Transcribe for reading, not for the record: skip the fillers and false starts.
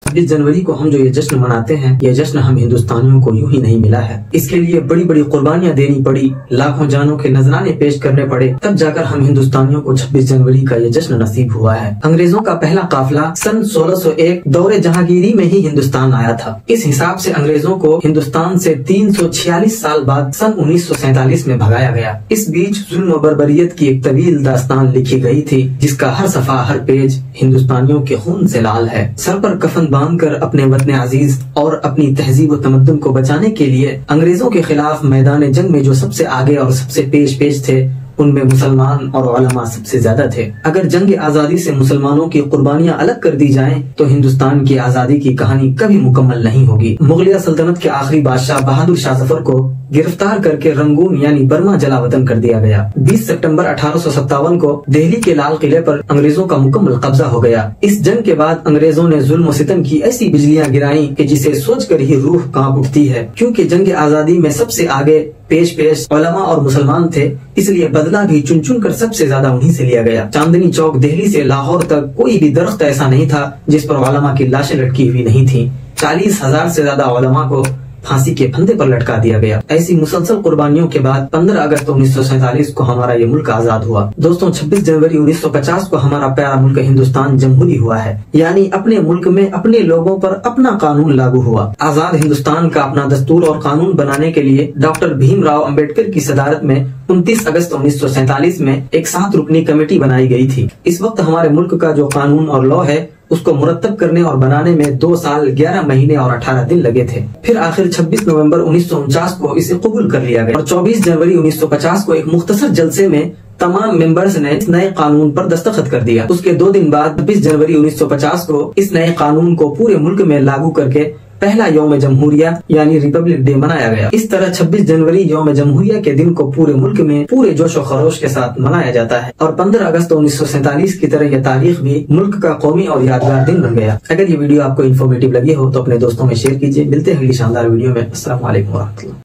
26 जनवरी को हम जो ये जश्न मनाते हैं, ये जश्न हम हिंदुस्तानियों को यूं ही नहीं मिला है। इसके लिए बड़ी बड़ी कुर्बानियां देनी पड़ी, लाखों जानों के नजराने पेश करने पड़े, तब जाकर हम हिंदुस्तानियों को 26 जनवरी का ये जश्न नसीब हुआ है। अंग्रेजों का पहला काफिला सन 1601 दौरे जहांगीरी में ही हिंदुस्तान आया था। इस हिसाब से अंग्रेजों को हिंदुस्तान से 346 साल बाद सन 1947 में भगाया गया। इस बीच जुल्म और बर्बरियत की एक तवील दास्तान लिखी गई थी, जिसका हर सफा हर पेज हिंदुस्तानियों के खून से लाल है। सर पर कफन बांधकर अपने वतन अजीज और अपनी तहजीब और तमद्दुन को बचाने के लिए अंग्रेजों के खिलाफ मैदान जंग में जो सबसे आगे और सबसे पेश थे, उनमें मुसलमान और उलमा सबसे ज्यादा थे। अगर जंग आजादी से मुसलमानों की कुर्बानियां अलग कर दी जाएं, तो हिंदुस्तान की आजादी की कहानी कभी मुकम्मल नहीं होगी। मुगलिया सल्तनत के आखिरी बादशाह बहादुर शाह जफर को गिरफ्तार करके रंगून यानी बर्मा जलावतन कर दिया गया। 20 सितंबर 1857 को दिल्ली के लाल किले पर अंग्रेजों का मुकम्मल कब्जा हो गया। इस जंग के बाद अंग्रेजों ने जुल्म और सितम की ऐसी बिजलियां गिराई कि जिसे सोचकर ही रूह कांप उठती है। क्योंकि जंग आजादी में सबसे आगे पेश उलमा और मुसलमान थे, इसलिए बदला भी चुन चुन कर सबसे ज्यादा उन्हीं से लिया गया। चांदनी चौक दिल्ली से लाहौर तक कोई भी दरख्त ऐसा नहीं था जिस पर उलमा की लाशें लटकी हुई नहीं थी। 40,000 से ज्यादा उलमा को फांसी के फंदे पर लटका दिया गया। ऐसी मुसलसल कुर्बानियों के बाद 15 अगस्त 1947 को हमारा ये मुल्क आजाद हुआ। दोस्तों, 26 जनवरी 1950 को हमारा प्यारा मुल्क हिंदुस्तान जमहूरी हुआ है, यानी अपने मुल्क में अपने लोगों पर अपना कानून लागू हुआ। आजाद हिंदुस्तान का अपना दस्तूर और कानून बनाने के लिए डॉक्टर भीमराव अंबेडकर की सदारत में 29 अगस्त 1947 में एक 7 रुकनी कमेटी बनाई गई थी। इस वक्त हमारे मुल्क का जो कानून और लॉ है, उसको मुरतब करने और बनाने में 2 साल 11 महीने और 18 दिन लगे थे। फिर आखिर 26 नवंबर 1949 को इसे कबूल कर लिया गया और 24 जनवरी 1950 को एक मुख्तसर जलसे में तमाम मेंबर्स ने इस नए कानून पर दस्तखत कर दिया। उसके 2 दिन बाद 26 जनवरी 1950 को इस नए कानून को पूरे मुल्क में लागू करके पहला यौम जमहूरिया यानी रिपब्लिक डे मनाया गया। इस तरह 26 जनवरी यौम जमहूरिया के दिन को पूरे मुल्क में पूरे जोश और खरोश के साथ मनाया जाता है। और 15 अगस्त 1947 की तरह यह तारीख भी मुल्क का कौमी और यादगार दिन बन गया। अगर ये वीडियो आपको इन्फॉर्मेटिव लगी हो तो अपने दोस्तों में शेयर कीजिए। मिलते हैं अगली शानदार वीडियो में। अस्सलाम वालेकुम।